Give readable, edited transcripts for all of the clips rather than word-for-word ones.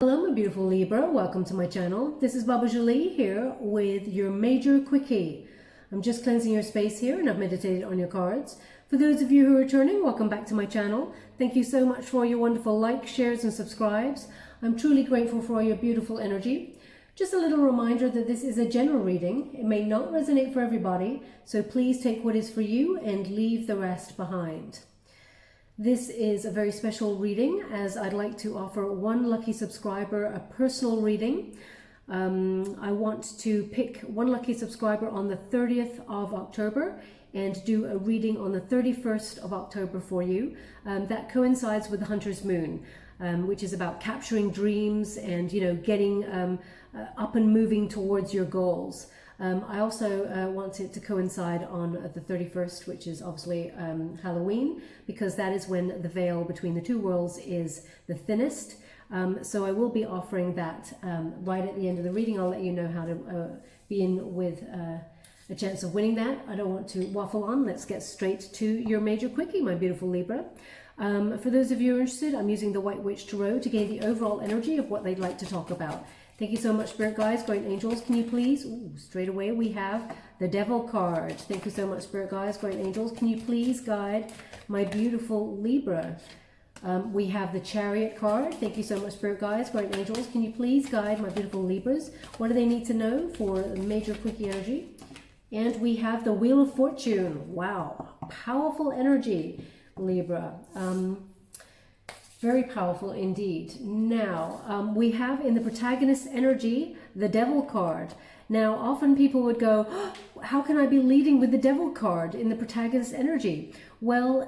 Hello my beautiful Libra, welcome to my channel. This is Baba Jolie here with your major quickie. I'm just cleansing your space here and I've meditated on your cards. For those of you who are returning, welcome back to my channel. Thank you so much for your wonderful likes, shares and subscribes. I'm truly grateful for all your beautiful energy. Just a little reminder that this is a general reading. It may not resonate for everybody, so please take what is for you and leave the rest behind. This is a very special reading as I'd like to offer one lucky subscriber a personal reading. I want to pick one lucky subscriber on the 30th of October and do a reading on the 31st of October for you. That coincides with the Hunter's Moon, which is about capturing dreams and, getting up and moving towards your goals. I also want it to coincide on the 31st, which is obviously Halloween, because that is when the veil between the two worlds is the thinnest. So I will be offering that right at the end of the reading. I'll let you know how to be in with a chance of winning that. I don't want to waffle on. Let's get straight to your major quickie, my beautiful Libra. For those of you who are interested, I'm using the White Witch Tarot to gain the overall energy of what they'd like to talk about. Thank you so much, Spirit Guides, Great Angels. Can you please, straight away we have the Devil card. Thank you so much, Spirit Guides, Great Angels. Can you please guide my beautiful Libra? We have the Chariot card. Thank you so much, Spirit Guides, Great Angels. Can you please guide my beautiful Libras? What do they need to know for major quickie energy? And we have the Wheel of Fortune. Wow, powerful energy, Libra. Very powerful indeed. Now, we have in the protagonist energy, the Devil card. Now, often people would go, oh, how can I be leading with the Devil card in the protagonist energy? Well,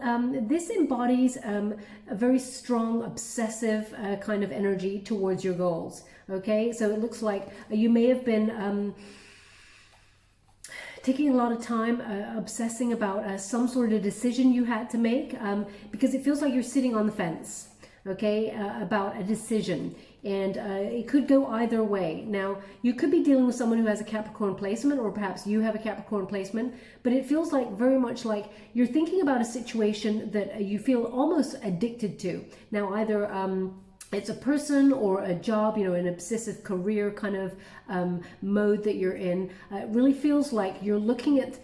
this embodies a very strong, obsessive kind of energy towards your goals. Okay, so it looks like you may have been taking a lot of time obsessing about some sort of decision you had to make because it feels like you're sitting on the fence. Okay, about a decision, and it could go either way. Now, you could be dealing with someone who has a Capricorn placement, or perhaps you have a Capricorn placement, but it feels like very much like you're thinking about a situation that you feel almost addicted to. Now, either it's a person or a job, an obsessive career kind of mode that you're in. It really feels like you're looking at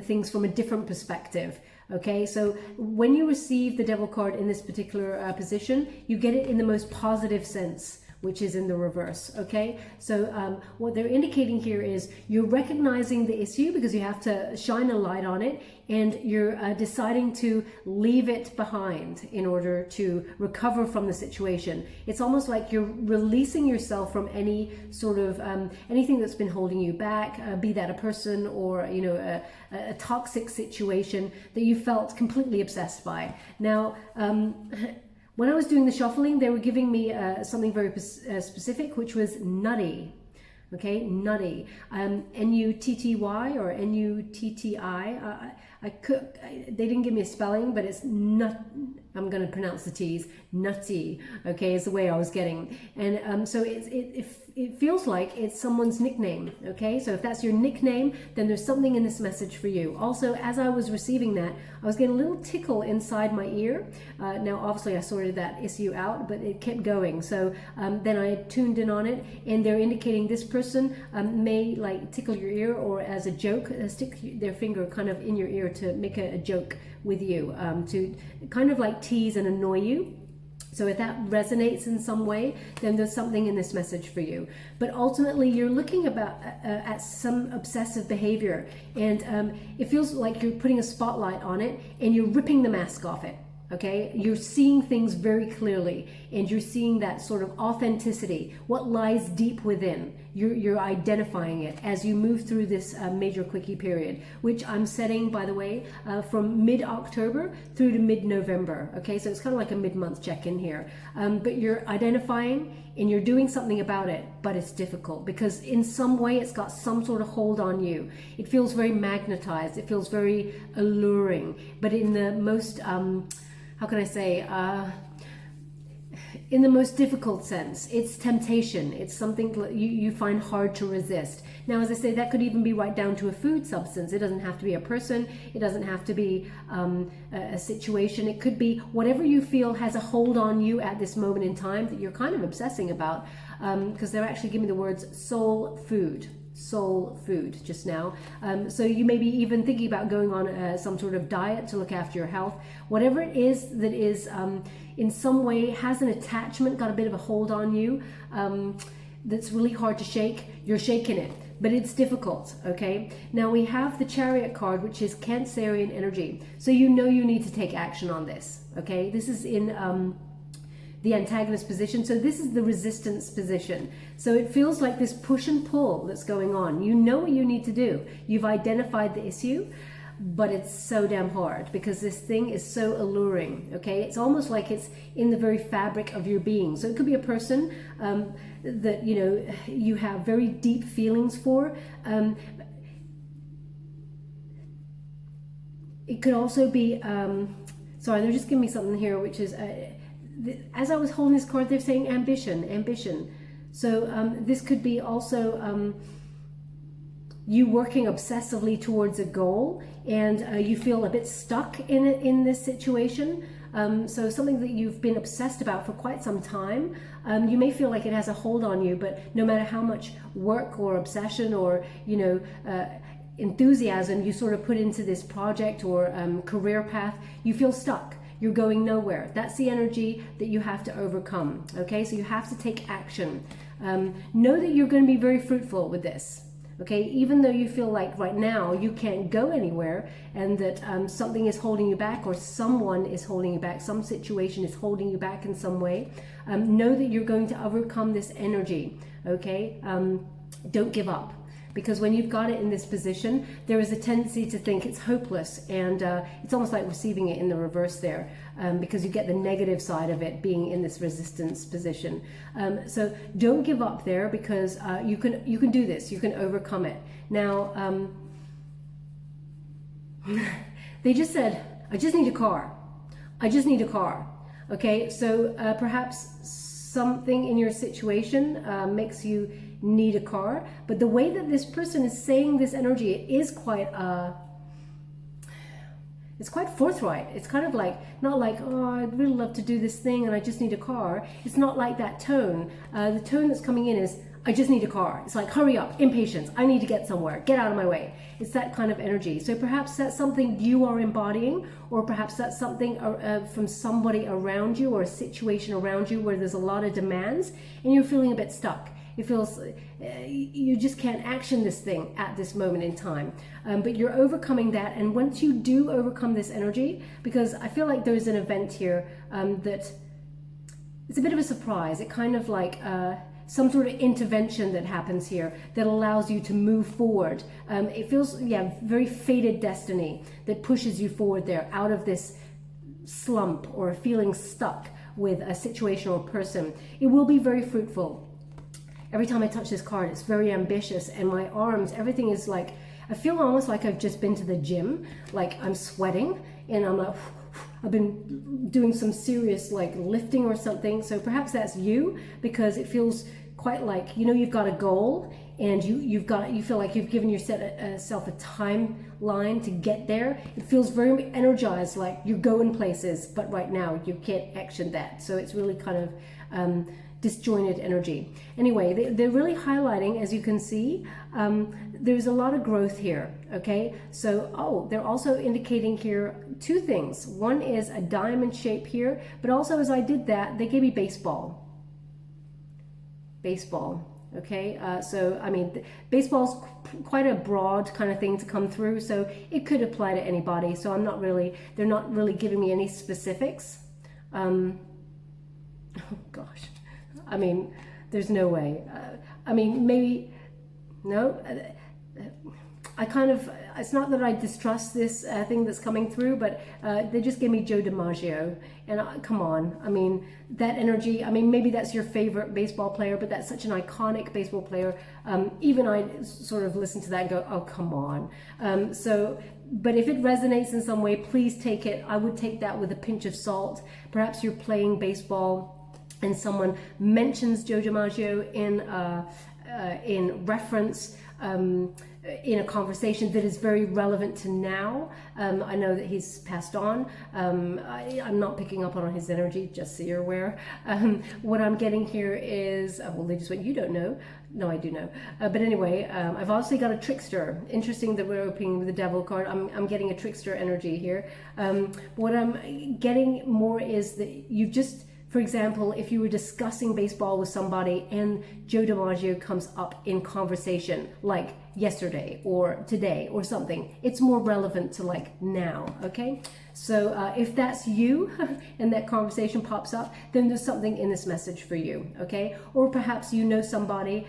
things from a different perspective. Okay, so when you receive the Devil card in this particular position, you get it in the most positive sense, which is in the reverse. Okay, so what they're indicating here is you're recognizing the issue because you have to shine a light on it, and you're deciding to leave it behind in order to recover from the situation. It's almost like you're releasing yourself from any sort of anything that's been holding you back, be that a person or a toxic situation that you felt completely obsessed by. Now, when I was doing the shuffling, they were giving me something very specific, which was nutty. Okay, nutty. N-U-T-T-Y or N-U-T-T-I. They didn't give me a spelling, but it's nut. I'm going to pronounce the T's. Nutty. Okay, is the way I was getting. And so it feels like it's someone's nickname. Okay, so if that's your nickname, then there's something in this message for you. Also, as I was receiving that, I was getting a little tickle inside my ear. Now, obviously, I sorted that issue out, but it kept going. So then I tuned in on it, and they're indicating this person may like tickle your ear, or as a joke, stick their finger kind of in your ear to make a joke with you, to kind of like tease and annoy you. So if that resonates in some way, then there's something in this message for you. But ultimately, you're looking at some obsessive behavior, and it feels like you're putting a spotlight on it, and you're ripping the mask off it. Okay, you're seeing things very clearly, and you're seeing that sort of authenticity, what lies deep within. You're identifying it as you move through this major quickie period, which I'm setting, by the way, from mid-October through to mid-November. Okay, so it's kind of like a mid-month check-in here. But you're identifying and you're doing something about it, but it's difficult because in some way it's got some sort of hold on you. It feels very magnetized. It feels very alluring, but in the most how can I say, in the most difficult sense. It's temptation. It's something you find hard to resist. Now, as I say, that could even be right down to a food substance. It doesn't have to be a person. It doesn't have to be a situation. It could be whatever you feel has a hold on you at this moment in time that you're kind of obsessing about, because they're actually giving the words soul food just now. So you may be even thinking about going on some sort of diet to look after your health. Whatever it is that is in some way has an attachment, got a bit of a hold on you, that's really hard to shake. You're shaking it, but it's difficult, okay? Now we have the Chariot card, which is Cancerian energy. So you know you need to take action on this, okay? This is in the antagonist position. So this is the resistance position. So it feels like this push and pull that's going on. You know what you need to do. You've identified the issue, but it's so damn hard because this thing is so alluring, okay? It's almost like it's in the very fabric of your being. So it could be a person that, you know, you have very deep feelings for. It could also be, sorry, they're just giving me something here, which is, as I was holding this card, they're saying ambition. So this could be also you working obsessively towards a goal, and you feel a bit stuck in this situation. So something that you've been obsessed about for quite some time. You may feel like it has a hold on you, but no matter how much work or obsession or, you know, enthusiasm you sort of put into this project or career path, you feel stuck. You're going nowhere. That's the energy that you have to overcome. Okay, so you have to take action. Know that you're going to be very fruitful with this. Okay, even though you feel like right now you can't go anywhere and that something is holding you back or someone is holding you back, some situation is holding you back in some way, know that you're going to overcome this energy. Okay, don't give up. Because when you've got it in this position, there is a tendency to think it's hopeless, and it's almost like receiving it in the reverse there, because you get the negative side of it being in this resistance position. So don't give up there, because you can do this. You can overcome it. Now, they just said, "I just need a car. I just need a car." Okay, so perhaps something in your situation makes you need a car, but the way that this person is saying this energy is quite it's quite forthright. It's kind of like, not like, oh, I'd really love to do this thing and I just need a car. It's not like that tone. The tone that's coming in is, I just need a car. It's like, hurry up, impatience, I need to get somewhere, get out of my way. It's that kind of energy. So perhaps that's something you are embodying, or perhaps that's something from somebody around you or a situation around you where there's a lot of demands and you're feeling a bit stuck. It feels you just can't action this thing at this moment in time, but you're overcoming that. And once you do overcome this energy, because I feel like there's an event here that it's a bit of a surprise. It kind of like some sort of intervention that happens here that allows you to move forward. It feels, yeah, very fated destiny that pushes you forward there out of this slump or feeling stuck with a situation or person. It will be very fruitful. Every time I touch this card, it's very ambitious, and my arms, everything is like, I feel almost like I've just been to the gym, like I'm sweating, and I'm like, I've been doing some serious like lifting or something. So perhaps that's you, because it feels quite like, you know, you've got a goal, and you feel like you've given yourself a timeline to get there. It feels very energized, like you're going places, but right now you can't action that. So it's really kind of disjointed energy. Anyway, they're really highlighting, as you can see, there's a lot of growth here. Okay, so they're also indicating here two things. One is a diamond shape here, but also as I did that, they gave me baseball. Okay, so I mean, baseball's quite a broad kind of thing to come through, so it could apply to anybody. So they're not really giving me any specifics. Oh gosh, I mean, there's no way. I mean, maybe, no, I kind of, it's not that I distrust this thing that's coming through, but they just gave me Joe DiMaggio, and come on, I mean, that energy, I mean, maybe that's your favorite baseball player, but that's such an iconic baseball player. Even I sort of listen to that and go, oh, come on. But if it resonates in some way, please take it. I would take that with a pinch of salt. Perhaps you're playing baseball and someone mentions Joe DiMaggio in reference, in a conversation that is very relevant to now. I know that he's passed on. I'm not picking up on his energy, just so you're aware. What I'm getting here is, well, they just went, you don't know. No, I do know. But anyway, I've also got a trickster. Interesting that we're opening with the devil card. I'm getting a trickster energy here. What I'm getting more is that you've just, for example, if you were discussing baseball with somebody and Joe DiMaggio comes up in conversation, like yesterday or today or something, it's more relevant to like now, okay? So if that's you and that conversation pops up, then there's something in this message for you, okay? Or perhaps you know somebody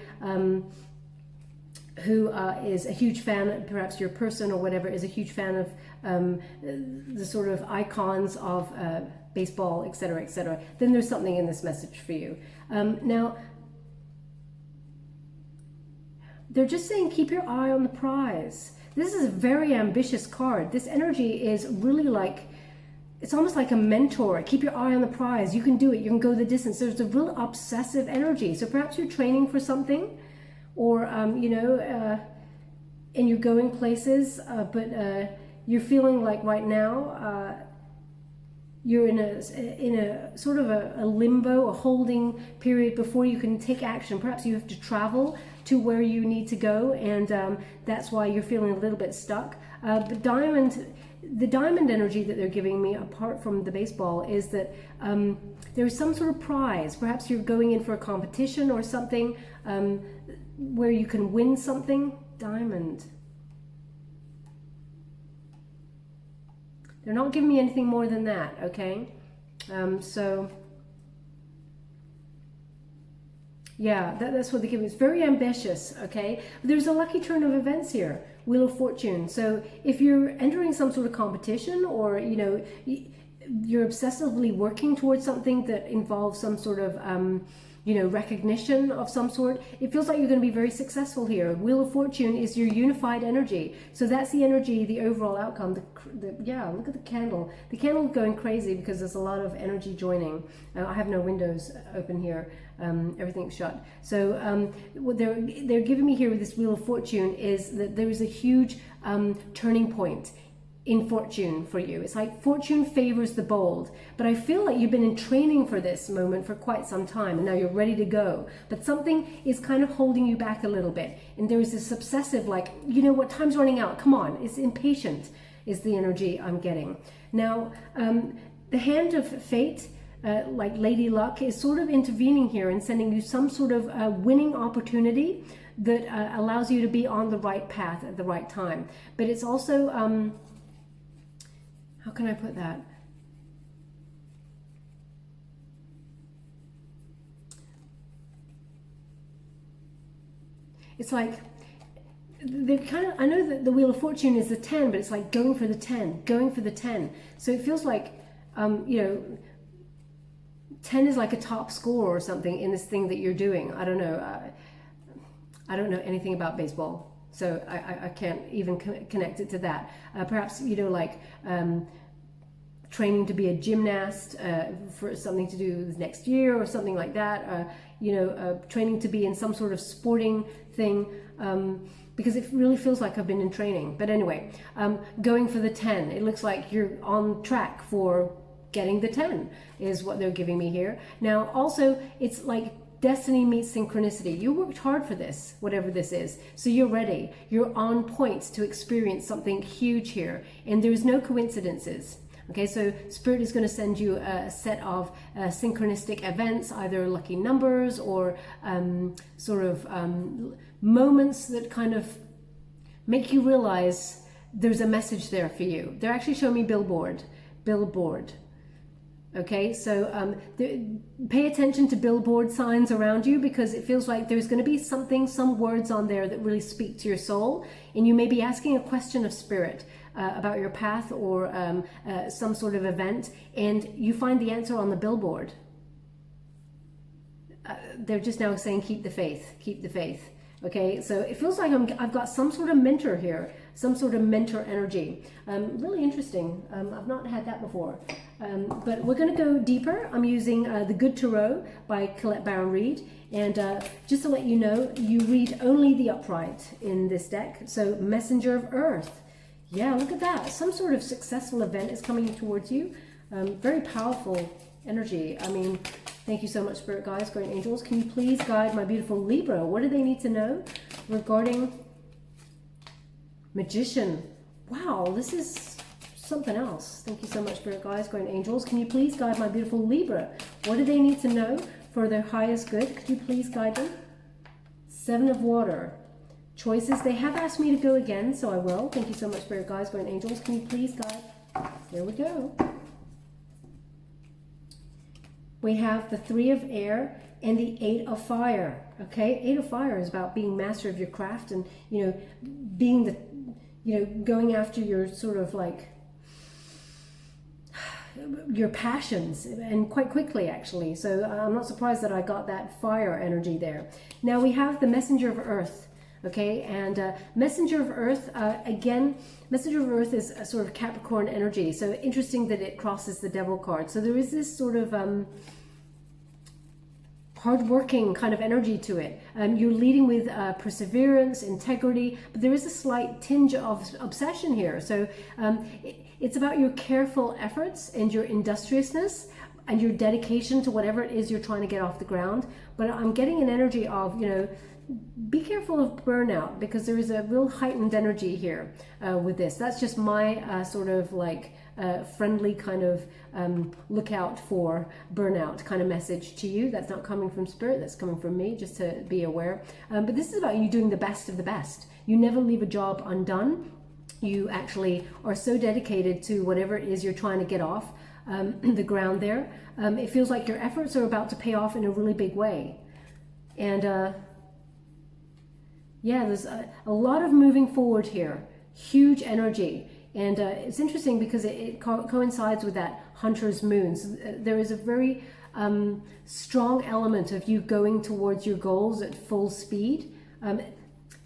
who is a huge fan, perhaps your person or whatever is a huge fan of the sort of icons of baseball, etc., etc., then there's something in this message for you. Now, they're just saying keep your eye on the prize. This is a very ambitious card. This energy is really like, it's almost like a mentor. Keep your eye on the prize. You can do it. You can go the distance. There's a real obsessive energy. So perhaps you're training for something, or you know, and you're going places, but you're feeling like right now you're in a sort of a limbo, a holding period before you can take action. Perhaps you have to travel to where you need to go, and that's why you're feeling a little bit stuck. But the diamond energy that they're giving me, apart from the baseball, is that there's some sort of prize. Perhaps you're going in for a competition or something where you can win something. Diamond. They're not giving me anything more than that, okay? So, yeah, that's what they give me. It's very ambitious, okay? But there's a lucky turn of events here, Wheel of Fortune. So if you're entering some sort of competition, or, you know, you're obsessively working towards something that involves some sort of, you know, recognition of some sort, it feels like you're going to be very successful here. Wheel of Fortune is your unified energy. So that's the energy, the overall outcome. Yeah, look at the candle. The candle going crazy because there's a lot of energy joining. I have no windows open here. Everything's shut. So what they're giving me here with this Wheel of Fortune is that there is a huge turning point in fortune for you. It's like fortune favors the bold, but I feel like you've been in training for this moment for quite some time, and now you're ready to go, but something is kind of holding you back a little bit, and there's this obsessive, like, you know what, time's running out, come on. It's impatient is the energy I'm getting. Now, the hand of fate, like Lady Luck, is sort of intervening here and sending you some sort of winning opportunity that allows you to be on the right path at the right time. But it's also, how can I put that? It's like, they're kind of, I know that the Wheel of Fortune is the 10, but it's like going for the 10, going for the 10. So it feels like, you know, 10 is like a top score or something in this thing that you're doing. I don't know. I don't know anything about baseball, so I can't even connect it to that. Perhaps, you know, like training to be a gymnast for something to do with next year or something like that. You know, training to be in some sort of sporting thing, because it really feels like I've been in training. But anyway, going for the 10. It looks like you're on track for getting the 10 is what they're giving me here. Now, also, it's like destiny meets synchronicity. You worked hard for this, whatever this is. So you're ready. You're on point to experience something huge here. And there's no coincidences. Okay, so Spirit is going to send you a set of synchronistic events, either lucky numbers or sort of moments that kind of make you realize there's a message there for you. They're actually showing me billboard. Okay, so pay attention to billboard signs around you, because it feels like there's going to be something, some words on there that really speak to your soul, and you may be asking a question of Spirit about your path or some sort of event, and you find the answer on the billboard. They're just now saying, keep the faith, keep the faith. Okay, so it feels like I've got some sort of mentor here, some sort of mentor energy. Really interesting. I've not had that before. But we're going to go deeper. I'm using The Good Tarot by Colette Baron Reid. And just to let you know, you read only the upright in this deck. So Messenger of Earth. Yeah, look at that. Some sort of successful event is coming towards you. Very powerful energy. I mean, thank you so much, Spirit Guides, Great Angels. Can you please guide my beautiful Libra? What do they need to know regarding Magician? Wow, this is something else. Thank you so much, Spirit Guides, Great Angels. Can you please guide my beautiful Libra? What do they need to know for their highest good? Could you please guide them? Seven of Water. Choices. They have asked me to go again, so I will. Thank you so much, Spirit Guides, Great Angels. Can you please guide? There we go. We have the Three of Air and the Eight of Fire. Okay, Eight of Fire is about being master of your craft and, you know, being the, you know, going after your sort of like your passions, and quite quickly actually. So I'm not surprised that I got that fire energy there. Now we have the Messenger of Earth. Okay, and Messenger of Earth, again, Messenger of Earth is a sort of Capricorn energy. So interesting that it crosses the Devil card. So there is this sort of hard-working kind of energy to it. You're leading with perseverance, integrity, but there is a slight tinge of obsession here. So it's about your careful efforts and your industriousness and your dedication to whatever it is you're trying to get off the ground. But I'm getting an energy of, you know, be careful of burnout, because there is a real heightened energy here with this. That's just my sort of like friendly kind of look out for burnout kind of message to you. That's not coming from Spirit, that's coming from me, just to be aware. But this is about you doing the best of the best. You never leave a job undone. You actually are so dedicated to whatever it is you're trying to get off the ground there. It feels like your efforts are about to pay off in a really big way. And yeah, there's a lot of moving forward here, huge energy. And it's interesting because it coincides with that Hunter's Moon. So there is a very strong element of you going towards your goals at full speed.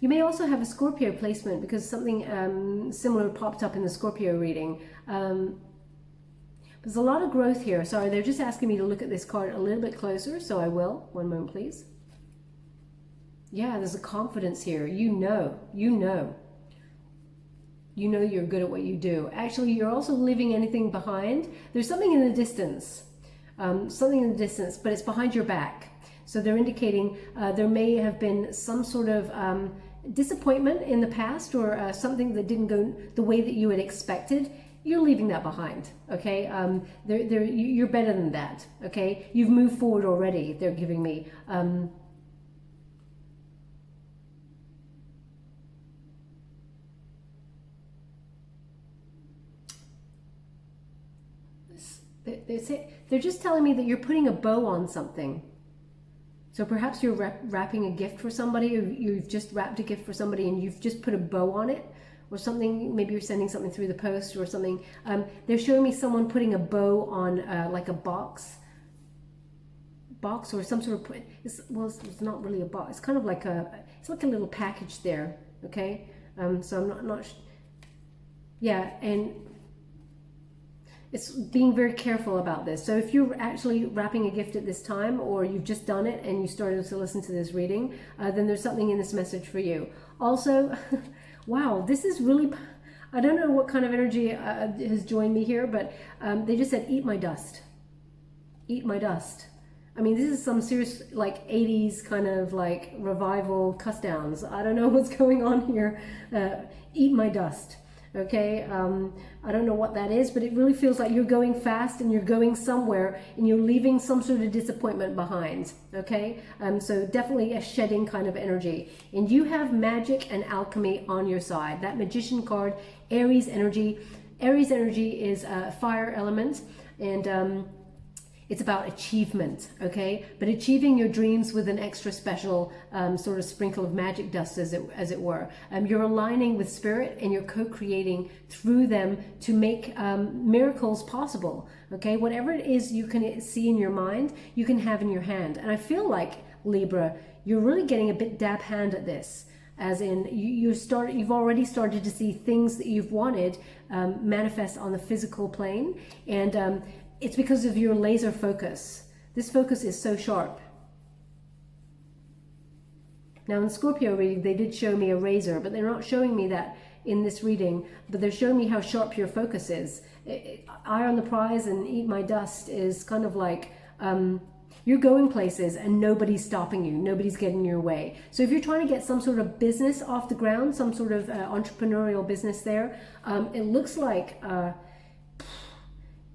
You may also have a Scorpio placement, because something similar popped up in the Scorpio reading. There's a lot of growth here. Sorry, they're just asking me to look at this card a little bit closer, so I will. One moment, please. Yeah, there's a confidence here. You know you're good at what you do. Actually, you're also leaving anything behind. There's something in the distance, but it's behind your back. So they're indicating there may have been some sort of disappointment in the past, or something that didn't go the way that you had expected. You're leaving that behind, okay? You're better than that, okay? You've moved forward already, they're giving me. They're just telling me that you're putting a bow on something. So perhaps you're wrapping a gift for somebody, or you've just wrapped a gift for somebody and you've just put a bow on it, or something. Maybe you're sending something through the post or something. They're showing me someone putting a bow on like a box or some sort of, it's not really a box. It's kind of like it's like a little package there, okay? So I'm not yeah, and it's being very careful about this. So if you're actually wrapping a gift at this time, or you've just done it and you started to listen to this reading, then there's something in this message for you. Also, wow, this is really, I don't know what kind of energy has joined me here, but they just said, eat my dust. Eat my dust. I mean, this is some serious like 80s kind of like revival cuss downs. I don't know what's going on here. Eat my dust. Okay, I don't know what that is, but it really feels like you're going fast and you're going somewhere and you're leaving some sort of disappointment behind. Okay, so definitely a shedding kind of energy. And you have magic and alchemy on your side. That Magician card, Aries energy. Aries energy is a fire element, and it's about achievement, okay? But achieving your dreams with an extra special sort of sprinkle of magic dust, as it were. You're aligning with Spirit and you're co-creating through them to make miracles possible, okay? Whatever it is you can see in your mind, you can have in your hand. And I feel like, Libra, you're really getting a bit dab hand at this. As in, you've already started to see things that you've wanted manifest on the physical plane, and it's because of your laser focus. This focus is so sharp. Now in Scorpio reading, they did show me a razor, but they're not showing me that in this reading, but they're showing me how sharp your focus is. Eye on the prize and eat my dust is kind of like, you're going places and nobody's stopping you, nobody's getting in your way. So if you're trying to get some sort of business off the ground, some sort of entrepreneurial business there, it looks like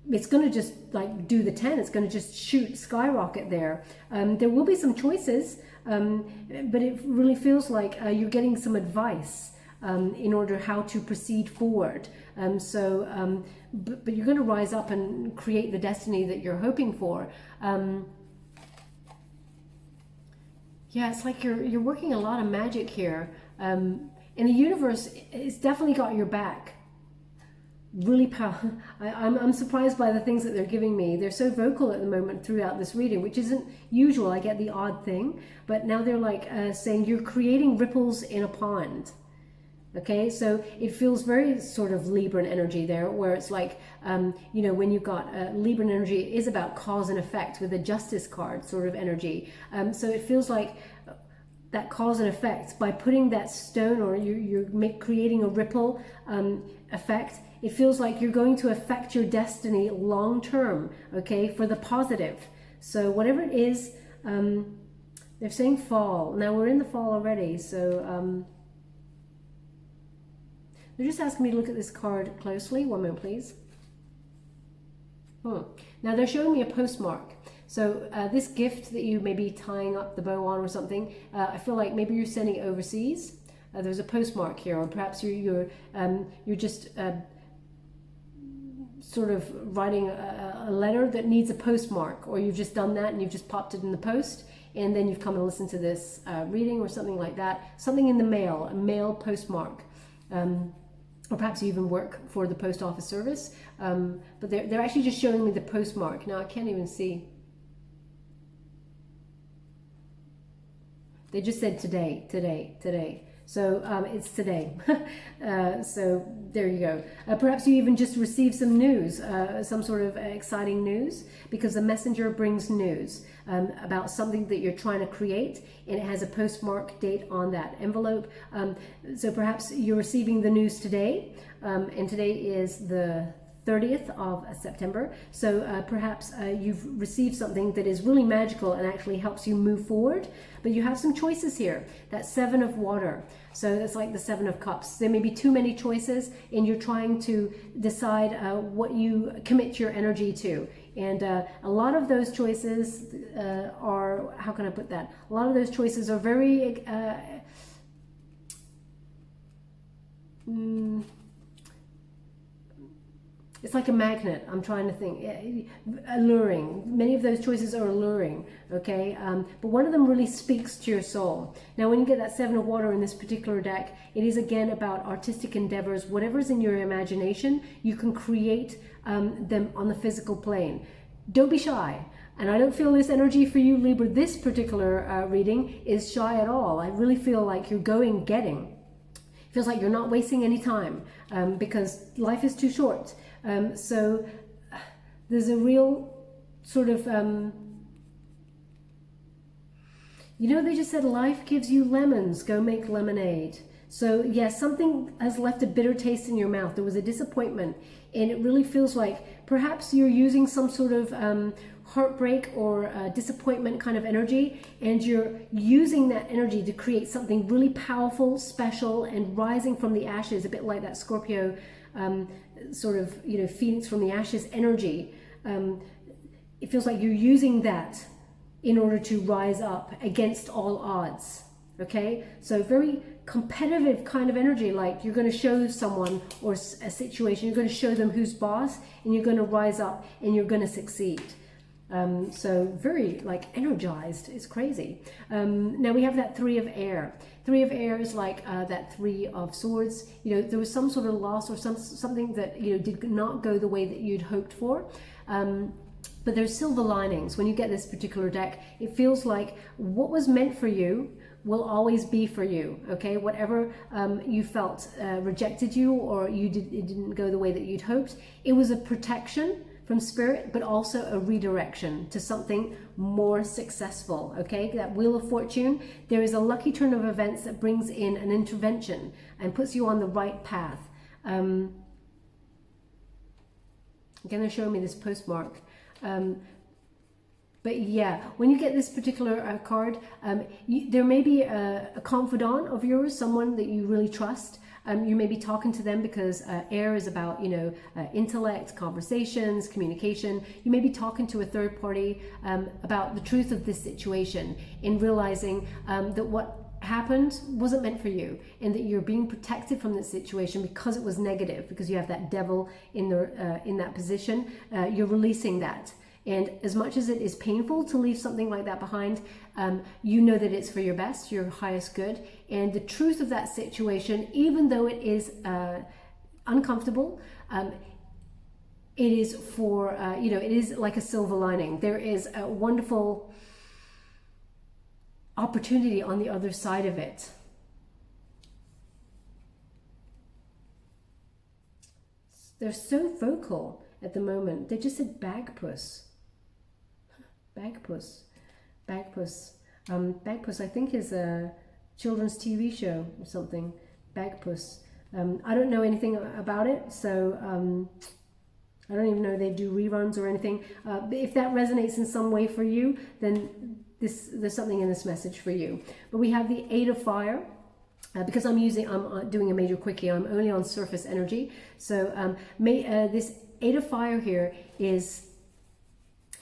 it's going to just like do the 10. It's going to just skyrocket there. There will be some choices, but it really feels like you're getting some advice in order how to proceed forward. But you're going to rise up and create the destiny that you're hoping for. Yeah, it's like you're working a lot of magic here. And the universe has definitely got your back. Really powerful. I'm surprised by the things that they're giving me. They're so vocal at the moment throughout this reading, which isn't usual. I get the odd thing, but now they're like saying you're creating ripples in a pond. Okay, so it feels very sort of Libran energy there, where it's like, you know, when you've got Libran energy, it is about cause and effect with the Justice card sort of energy. So it feels like that cause and effect, by putting that stone, or you're creating a ripple effect, it feels like you're going to affect your destiny long term, okay, for the positive. So whatever it is, they're saying fall. Now we're in the fall already, so they're just asking me to look at this card closely. One moment, please. Now they're showing me a postmark. So this gift that you may be tying up the bow on or something, I feel like maybe you're sending overseas. There's a postmark here, or perhaps you're just sort of writing a letter that needs a postmark, or you've just done that and you've just popped it in the post, and then you've come and listened to this reading or something like that. Something in the mail, a mail postmark. Or perhaps you even work for the post office service, but they're actually just showing me the postmark. Now I can't even see. They just said today, today, today. So it's today. So there you go. Perhaps you even just received some news, some sort of exciting news, because the messenger brings news about something that you're trying to create, and it has a postmark date on that envelope. So perhaps you're receiving the news today, and today is the 30th of September. So perhaps you've received something that is really magical and actually helps you move forward. But you have some choices here. That 7 of water. So it's like the 7 of cups. There may be too many choices, and you're trying to decide what you commit your energy to. And a lot of those choices are, how can I put that? A lot of those choices are very it's like a magnet. I'm trying to think. Alluring. Many of those choices are alluring, okay? But one of them really speaks to your soul. Now, when you get that 7 of water in this particular deck, it is again about artistic endeavors. Whatever's in your imagination, you can create them on the physical plane. Don't be shy. And I don't feel this energy for you, Libra. This particular reading is shy at all. I really feel like you're going getting. It feels like you're not wasting any time because life is too short. So there's a real sort of, you know, they just said life gives you lemons, go make lemonade. So yes, something has left a bitter taste in your mouth. There was a disappointment, and it really feels like perhaps you're using some sort of heartbreak or disappointment kind of energy, and you're using that energy to create something really powerful, special, and rising from the ashes, a bit like that Scorpio sort of, you know, phoenix from the ashes energy. It feels like you're using that in order to rise up against all odds. Okay, so very competitive kind of energy, like you're going to show someone or a situation, you're going to show them who's boss, and you're going to rise up and you're going to succeed. So very like energized. It's crazy. Now we have that 3 of air. 3 of air is like that 3 of swords. You know, there was some sort of loss or something that, you know, did not go the way that you'd hoped for. But there's silver linings. When you get this particular deck, it feels like what was meant for you will always be for you. Okay, whatever you felt rejected you, or it didn't go the way that you'd hoped, it was a protection from Spirit, but also a redirection to something more successful, okay? That Wheel of Fortune, there is a lucky turn of events that brings in an intervention and puts you on the right path. Again, they're showing me this postmark. But yeah, when you get this particular card, there may be a confidant of yours, someone that you really trust. You may be talking to them because air is about, you know, intellect, conversations, communication. You may be talking to a third party about the truth of this situation, in realizing that what happened wasn't meant for you, and that you're being protected from this situation because it was negative, because you have that devil in that position. You're releasing that. And as much as it is painful to leave something like that behind, you know that it's for your best, your highest good. And the truth of that situation, even though it is uncomfortable, it is for, you know, it is like a silver lining. There is a wonderful opportunity on the other side of it. They're so vocal at the moment. They just said bagpuss. Bagpuss. Bagpuss. Bagpuss, I think, is a children's TV show or something. Bagpuss. I don't know anything about it, so I don't even know they do reruns or anything. But if that resonates in some way for you, then there's something in this message for you. But we have the Eight of Fire. Because I'm doing a major quickie, I'm only on surface energy. So this Eight of Fire here is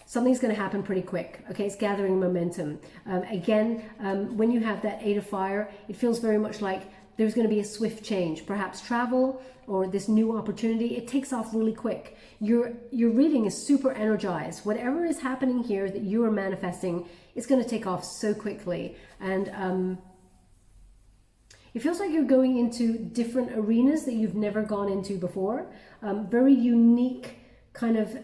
something's going to happen pretty quick. Okay, it's gathering momentum. Again, when you have that Eight of Fire, it feels very much like there's going to be a swift change, perhaps travel or this new opportunity. It takes off really quick. Your reading is super energized. Whatever is happening here that you are manifesting, it's going to take off so quickly. And it feels like you're going into different arenas that you've never gone into before. Very unique kind of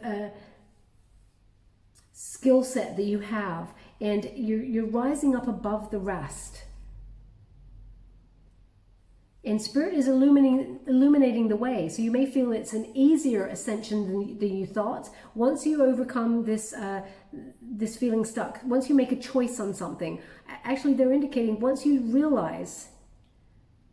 skill set that you have, and you're rising up above the rest. And Spirit is illuminating the way. So you may feel it's an easier ascension than you thought. Once you overcome this this feeling stuck, once you make a choice on something, actually they're indicating once you realize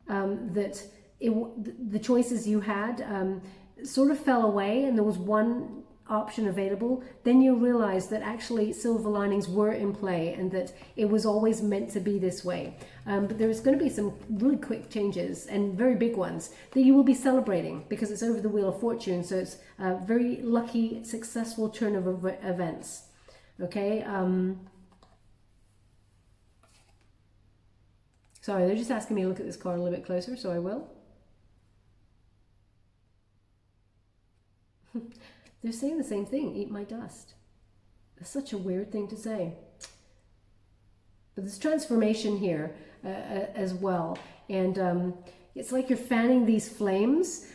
that the choices you had sort of fell away and there was one option available, then you realize that actually silver linings were in play and that it was always meant to be this way. But there's going to be some really quick changes and very big ones that you will be celebrating because it's over the Wheel of Fortune. So it's a very lucky, successful turn of events. Okay. Sorry, they're just asking me to look at this card a little bit closer, so I will. They're saying the same thing, eat my dust. That's such a weird thing to say. But there's transformation here as well. And it's like you're fanning these flames.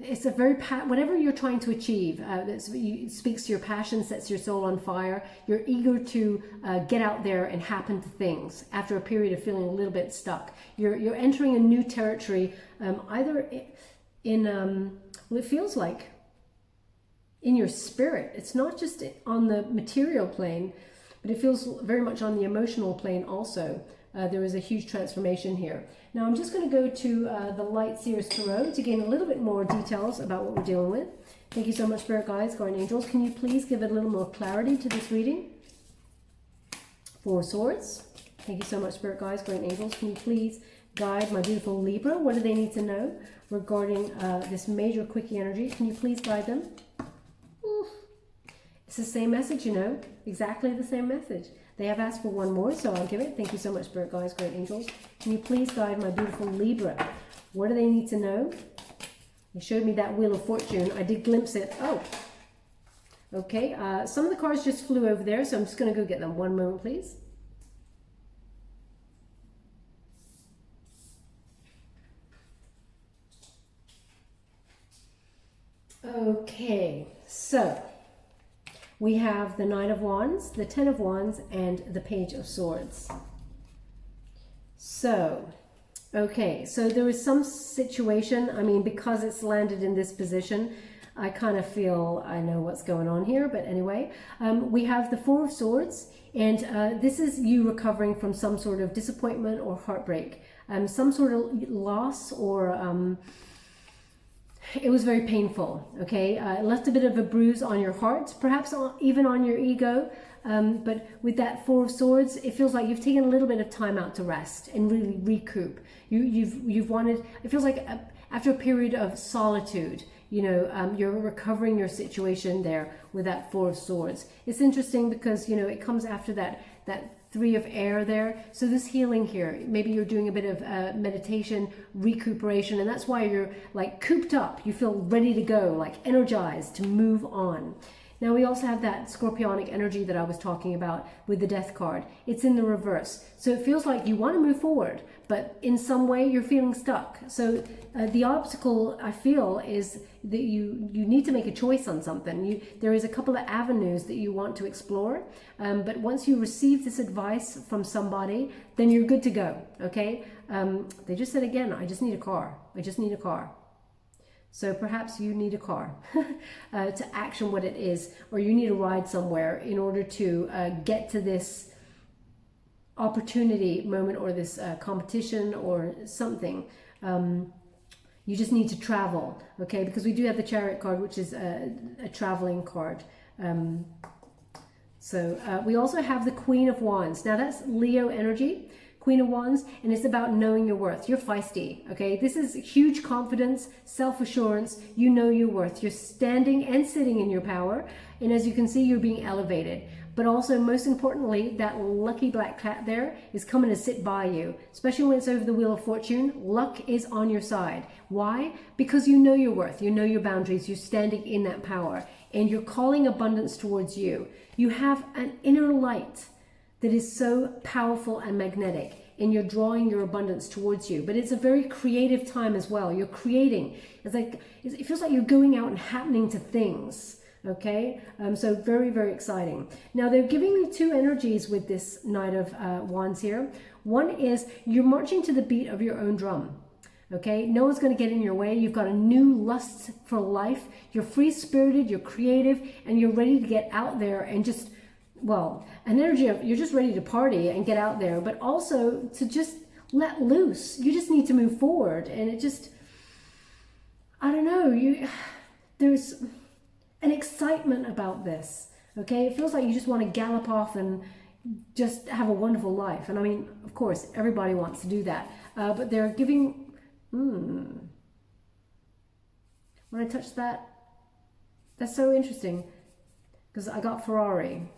It's a very, whatever you're trying to achieve, it speaks to your passion, sets your soul on fire. You're eager to get out there and happen to things after a period of feeling a little bit stuck. You're entering a new territory, either in, well, it feels like in your spirit. It's not just on the material plane, but it feels very much on the emotional plane also. There is a huge transformation here. Now I'm just going to go to the Light Seers Tarot to gain a little bit more details about what we're dealing with. Thank you so much, Spirit Guides, Guardian Angels. Can you please give it a little more clarity to this reading? Four Swords. Thank you so much, Spirit Guides, Guardian Angels. Can you please guide my beautiful Libra? What do they need to know regarding this major quickie energy? Can you please guide them? It's the same message, you know, exactly the same message. They have asked for one more, so I'll give it. Thank you so much, Spirit Guides, Great Angels. Can you please guide my beautiful Libra? What do they need to know? They showed me that Wheel of Fortune. I did glimpse it. Oh, okay. Some of the cards just flew over there, so I'm just going to go get them. One moment, please. Okay, so we have the Knight of Wands, the Ten of Wands, and the Page of Swords. So, okay, so there is some situation, I mean, because it's landed in this position, I kind of feel I know what's going on here, but anyway, we have the Four of Swords, and this is you recovering from some sort of disappointment or heartbreak, some sort of loss, or it was very painful, okay? It left a bit of a bruise on your heart, perhaps even on your ego, but with that Four of Swords, it feels like you've taken a little bit of time out to rest and really recoup. You've wanted, it feels like after a period of solitude, you know, you're recovering your situation there with that Four of Swords. It's interesting because, you know, it comes after that Three of Air there. So this healing here, maybe you're doing a bit of meditation, recuperation, and that's why you're like cooped up. You feel ready to go, like energized to move on. Now we also have that scorpionic energy that I was talking about with the Death card. It's in the reverse. So it feels like you want to move forward, but in some way you're feeling stuck. So the obstacle I feel is that you need to make a choice on something. There is a couple of avenues that you want to explore, but once you receive this advice from somebody, then you're good to go, okay? They just said again, I just need a car. I just need a car. So perhaps you need a car to action what it is, or you need a ride somewhere in order to get to this opportunity moment or this competition or something. You just need to travel, okay? Because we do have the Chariot card, which is a traveling card. We also have the Queen of Wands. Now that's Leo energy. Queen of Wands, and it's about knowing your worth. You're feisty, okay? This is huge confidence, self-assurance. You know your worth. You're standing and sitting in your power, and as you can see, you're being elevated. But also, most importantly, that lucky black cat there is coming to sit by you, especially when it's over the Wheel of Fortune. Luck is on your side. Why? Because you know your worth. You know your boundaries. You're standing in that power, and you're calling abundance towards you. You have an inner light that is so powerful and magnetic, and you're drawing your abundance towards you. But it's a very creative time as well. You're creating. It's like, it feels like you're going out and happening to things, okay? So very, very exciting. Now they're giving me two energies with this Knight of Wands here. One is you're marching to the beat of your own drum. Okay, no one's going to get in your way. You've got a new lust for life. You're free-spirited, you're creative, and you're ready to get out there and just, well, an energy of you're just ready to party and get out there, but also to just let loose. You just need to move forward, and it just, I don't know, there's an excitement about this, okay? It feels like you just want to gallop off and just have a wonderful life. And I mean, of course, everybody wants to do that, but they're giving, when I touch that, that's so interesting, because I got Ferrari.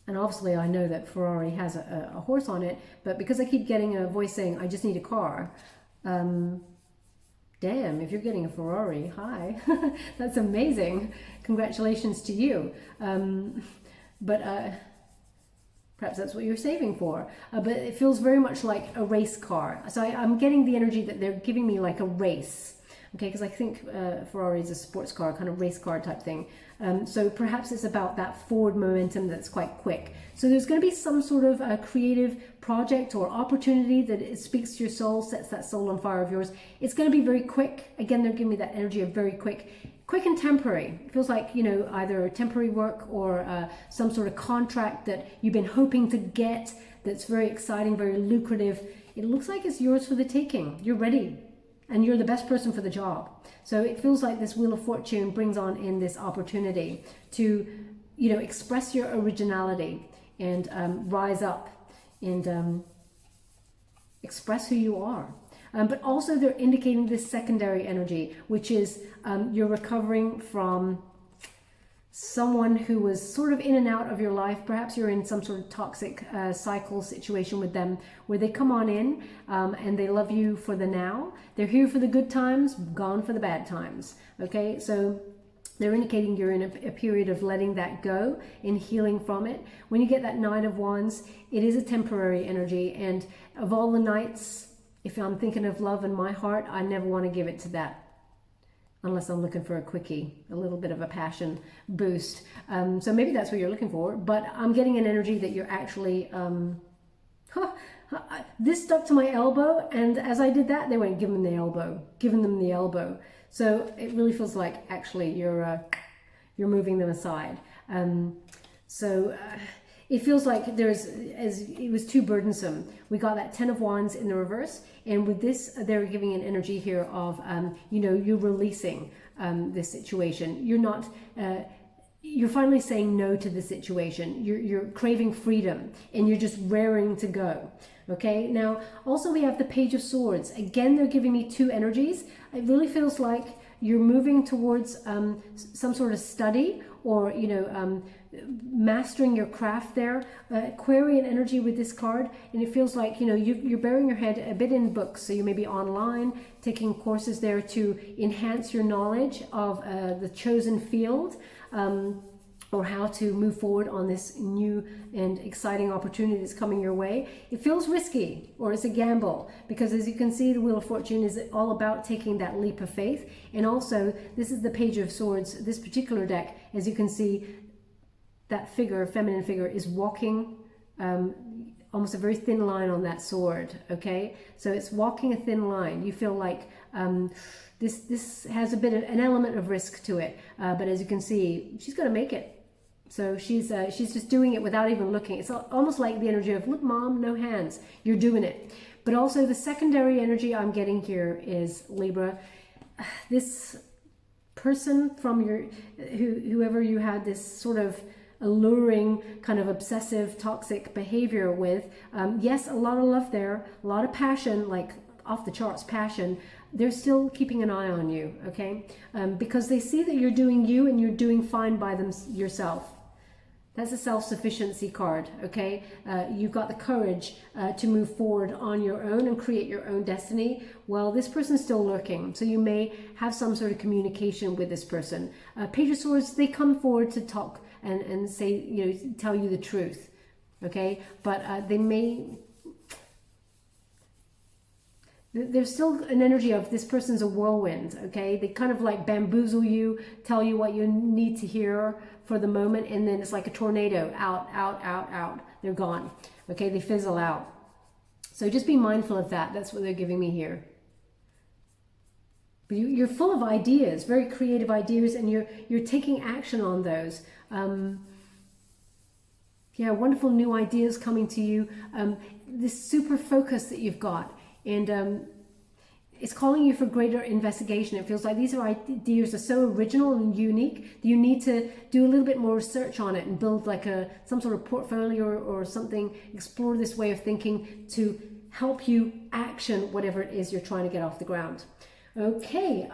And obviously I know that Ferrari has a horse on it, but because I keep getting a voice saying, I just need a car. Damn, if you're getting a Ferrari, hi, that's amazing. Congratulations to you. Perhaps that's what you're saving for. But it feels very much like a race car. So I'm getting the energy that they're giving me like a race. Okay, because I think Ferrari is a sports car, kind of race car type thing. So perhaps it's about that forward momentum that's quite quick. So there's going to be some sort of creative project or opportunity that it speaks to your soul, sets that soul on fire of yours. It's going to be very quick. Again, they're giving me that energy of very quick and temporary. It feels like, you know, either temporary work or some sort of contract that you've been hoping to get that's very exciting, very lucrative. It looks like it's yours for the taking. You're ready. And you're the best person for the job. So it feels like this Wheel of Fortune brings on in this opportunity to, you know, express your originality and rise up and express who you are. But also they're indicating this secondary energy, which is you're recovering from someone who was sort of in and out of your life. Perhaps you're in some sort of toxic cycle situation with them where they come on in and they love you for the now. They're here for the good times, gone for the bad times. Okay, so they're indicating you're in a period of letting that go and healing from it. When you get that Knight of Wands, it is a temporary energy. And of all the knights, if I'm thinking of love in my heart, I never want to give it to that. Unless I'm looking for a quickie, a little bit of a passion boost. So maybe that's what you're looking for, but I'm getting an energy that you're actually, This stuck to my elbow, and as I did that, they went, give them the elbow, giving them the elbow. So it really feels like actually you're moving them aside. It feels like as it was too burdensome. We got that 10 of Wands in the reverse, and with this, they're giving an energy here of, you're releasing this situation. You're not, you're finally saying no to the situation. You're craving freedom, and you're just raring to go. Okay, now also we have the Page of Swords. Again, they're giving me two energies. It really feels like you're moving towards some sort of study, or mastering your craft there. Aquarian energy with this card, and it feels like you're burying your head a bit in books. So you may be online taking courses there to enhance your knowledge of the chosen field, or how to move forward on this new and exciting opportunity that's coming your way. It feels risky, or it's a gamble, because as you can see, the Wheel of Fortune is all about taking that leap of faith. And also, this is the Page of Swords. This particular deck, as you can see, that figure, feminine figure, is walking almost a very thin line on that sword. Okay, so it's walking a thin line. You feel like this has a bit of an element of risk to it, but as you can see, she's going to make it. So she's just doing it without even looking. It's almost like the energy of, look, mom, no hands, you're doing it. But also the secondary energy I'm getting here is, Libra, this person from whoever you had this sort of alluring, kind of obsessive, toxic behavior with. Yes, a lot of love there, a lot of passion, like off the charts passion. They're still keeping an eye on you, okay? Because they see that you're doing you, and you're doing fine by yourself. That's a self-sufficiency card, okay? You've got the courage to move forward on your own and create your own destiny. Well, this person's still lurking, so you may have some sort of communication with this person. Page of Swords, they come forward to talk and say, tell you the truth, okay? But they may... There's still an energy of this person's a whirlwind, okay? They kind of like bamboozle you, tell you what you need to hear for the moment, and then it's like a tornado, out, out, out, out. They're gone, okay? They fizzle out. So just be mindful of that. That's what they're giving me here. But you're full of ideas, very creative ideas, and you're taking action on those. Yeah, wonderful new ideas coming to you. This super focus that you've got. And it's calling you for greater investigation. It feels like these ideas are so original and unique that you need to do a little bit more research on it and build like some sort of portfolio or something, explore this way of thinking to help you action whatever it is you're trying to get off the ground. Okay,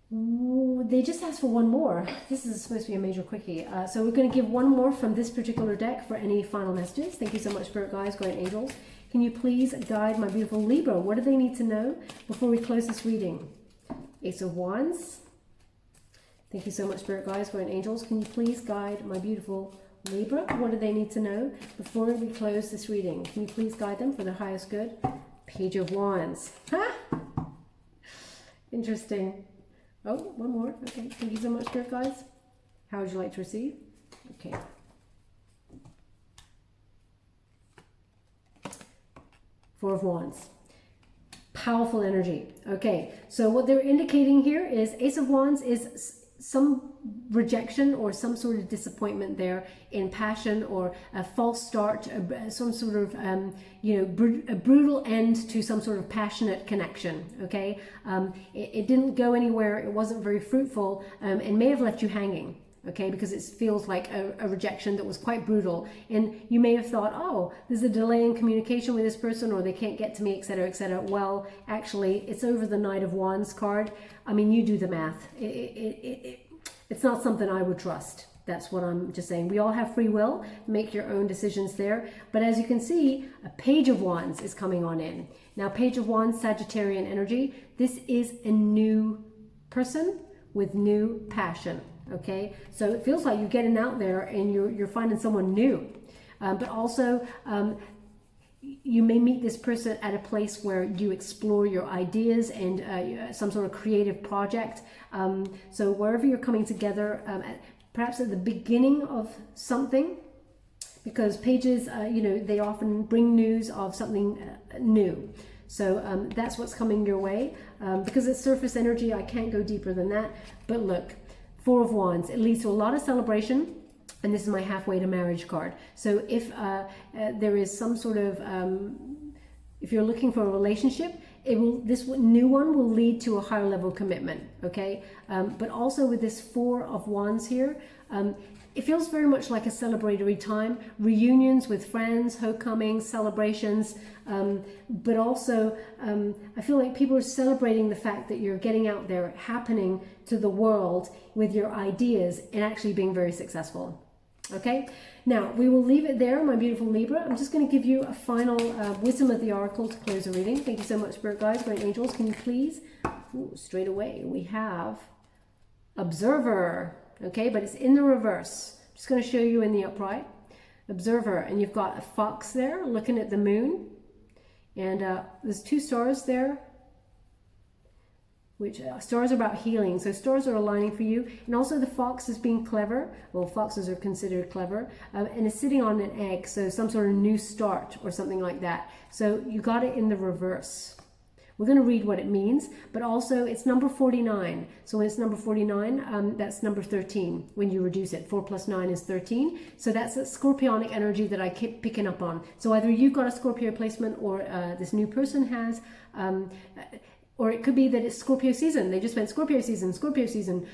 they just asked for one more. This is supposed to be a major quickie. So we're going to give one more from this particular deck for any final messages. Thank you so much, Spirit Guides, Guardian Angels. Can you please guide my beautiful Libra? What do they need to know before we close this reading? Ace of Wands. Thank you so much, Spirit Guides, Guardian Angels. Can you please guide my beautiful Libra? What do they need to know before we close this reading? Can you please guide them for their highest good? Page of Wands. Ha! Interesting. Oh, one more. Okay. Thank you so much, Spirit Guides. How would you like to receive? Okay. Four of Wands. Powerful energy. Okay, so what they're indicating here is Ace of Wands is some rejection or some sort of disappointment there in passion, or a false start, some sort of, a brutal end to some sort of passionate connection, okay? It didn't go anywhere, it wasn't very fruitful, and may have left you hanging. Okay, because it feels like a rejection that was quite brutal, and you may have thought, oh, there's a delay in communication with this person, or they can't get to me, etc., etc. Well, actually, it's over the Knight of Wands card. I mean, you do the math. It's not something I would trust. That's what I'm just saying. We all have free will. Make your own decisions there. But as you can see, a Page of Wands is coming on in. Now, Page of Wands, Sagittarian energy. This is a new person with new passion. Okay, so it feels like you're getting out there and you're finding someone new, but also you may meet this person at a place where you explore your ideas and some sort of creative project. So wherever you're coming together, perhaps at the beginning of something, because pages, you know, they often bring news of something new. So that's what's coming your way. Because it's surface energy, I can't go deeper than that. But look, Four of Wands, it leads to a lot of celebration. And this is my halfway to marriage card. So if there is some sort of, if you're looking for a relationship, this new one will lead to a higher level commitment, okay? But also with this Four of Wands here, it feels very much like a celebratory time, reunions with friends, homecomings, celebrations, but also I feel like people are celebrating the fact that you're getting out there, happening to the world with your ideas and actually being very successful. Okay, now we will leave it there, my beautiful Libra. I'm just going to give you a final wisdom of the oracle to close the reading. Thank you so much, spirit guides, great angels. Can you please, straight away, we have observer. Okay, but it's in the reverse. I'm just going to show you in the upright. Observer, and you've got a fox there looking at the moon, and there's two stars there, which stars are about healing. So stars are aligning for you, and also the fox is being clever. Well, foxes are considered clever, and is sitting on an egg, so some sort of new start or something like that. So you got it in the reverse. We're going to read what it means, but also it's number 49. So when it's number 49, that's number 13 when you reduce it. 4 plus 9 is 13. So that's a scorpionic energy that I keep picking up on. So either you've got a Scorpio placement, or this new person has, or it could be that it's Scorpio season. They just went Scorpio season, Scorpio season.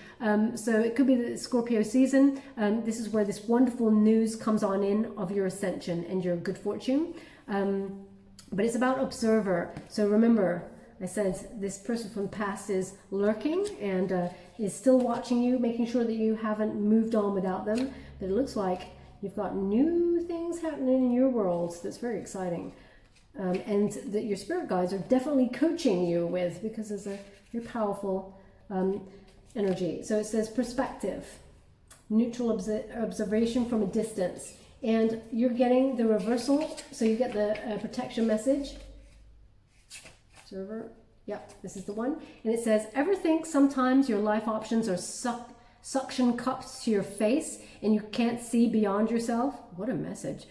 So it could be that it's Scorpio season. This is where this wonderful news comes on in of your ascension and your good fortune. But it's about observer. So remember, I said this person from the past is lurking and is still watching you, making sure that you haven't moved on without them. But it looks like you've got new things happening in your world that's very exciting. And that your spirit guides are definitely coaching you with, because there's a very powerful energy. So it says perspective, neutral observation from a distance. And you're getting the reversal, so you get the protection message. Observer, yep, this is the one. And it says, ever think sometimes your life options are suction cups to your face and you can't see beyond yourself? What a message.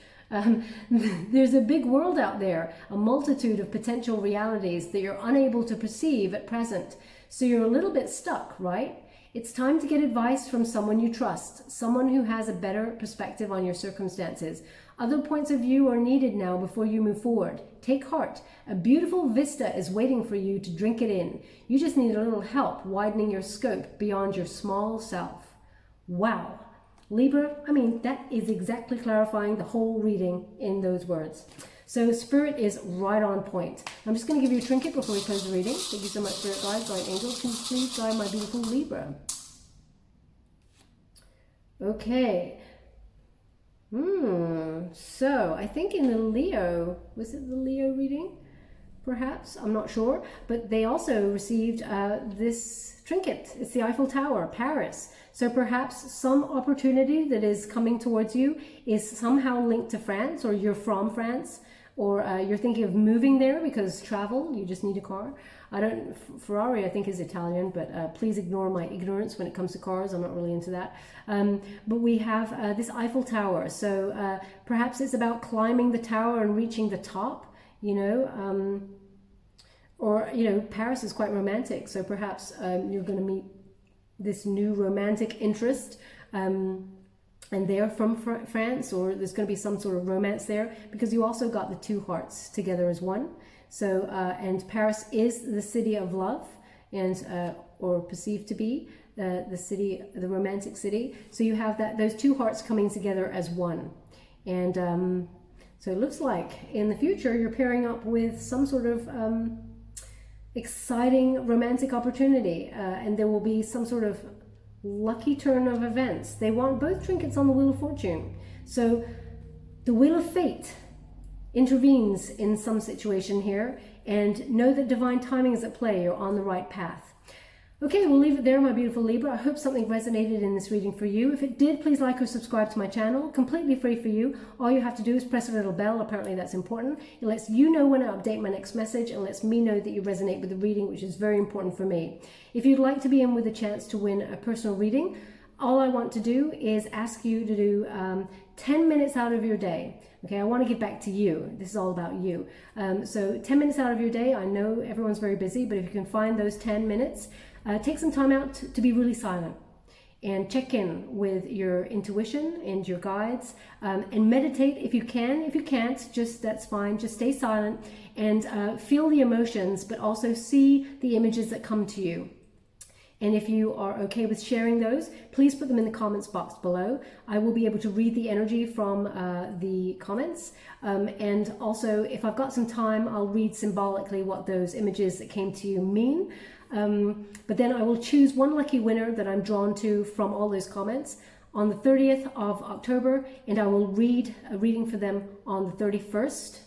There's a big world out there, a multitude of potential realities that you're unable to perceive at present. So you're a little bit stuck, right? It's time to get advice from someone you trust, someone who has a better perspective on your circumstances. Other points of view are needed now before you move forward. Take heart. A beautiful vista is waiting for you to drink it in. You just need a little help widening your scope beyond your small self. Wow. Libra, I mean, that is exactly clarifying the whole reading in those words. So spirit is right on point. I'm just going to give you a trinket before we close the reading. Thank you so much, spirit guides, guide angels. Can you please guide my beautiful Libra? Okay. So I think in the Leo, was it the Leo reading? Perhaps, I'm not sure. But they also received this trinket. It's the Eiffel Tower, Paris. So perhaps some opportunity that is coming towards you is somehow linked to France, or you're from France, or you're thinking of moving there because travel, you just need a car. Ferrari I think is Italian, but please ignore my ignorance when it comes to cars. I'm not really into that. But we have this Eiffel Tower. So perhaps it's about climbing the tower and reaching the top, you know, or, you know, Paris is quite romantic. So perhaps you're going to meet this new romantic interest, and they're from France, or there's going to be some sort of romance there, because you also got the two hearts together as one. So, and Paris is the city of love, and or perceived to be the city, the romantic city. So you have those two hearts coming together as one. And so it looks like in the future you're pairing up with some sort of exciting romantic opportunity, and there will be some sort of lucky turn of events. They want both trinkets on the Wheel of Fortune. So the Wheel of Fate intervenes in some situation here, and know that divine timing is at play. You're on the right path. Okay, we'll leave it there, my beautiful Libra. I hope something resonated in this reading for you. If it did, please like or subscribe to my channel. Completely free for you. All you have to do is press a little bell. Apparently that's important. It lets you know when I update my next message, and lets me know that you resonate with the reading, which is very important for me. If you'd like to be in with a chance to win a personal reading, all I want to do is ask you to do 10 minutes out of your day. Okay, I want to give back to you. This is all about you. So 10 minutes out of your day, I know everyone's very busy, but if you can find those 10 minutes, take some time out to be really silent and check in with your intuition and your guides, and meditate if you can. If you can't, just that's fine. Just stay silent and feel the emotions, but also see the images that come to you. And if you are okay with sharing those, please put them in the comments box below. I will be able to read the energy from the comments. And also, if I've got some time, I'll read symbolically what those images that came to you mean. But then I will choose one lucky winner that I'm drawn to from all those comments on the 30th of October, and I will read a reading for them on the 31st,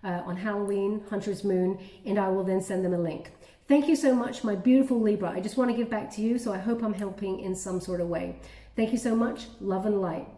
on Halloween, Hunter's Moon, and I will then send them a link. Thank you so much, my beautiful Libra. I just want to give back to you, so I hope I'm helping in some sort of way. Thank you so much. Love and light.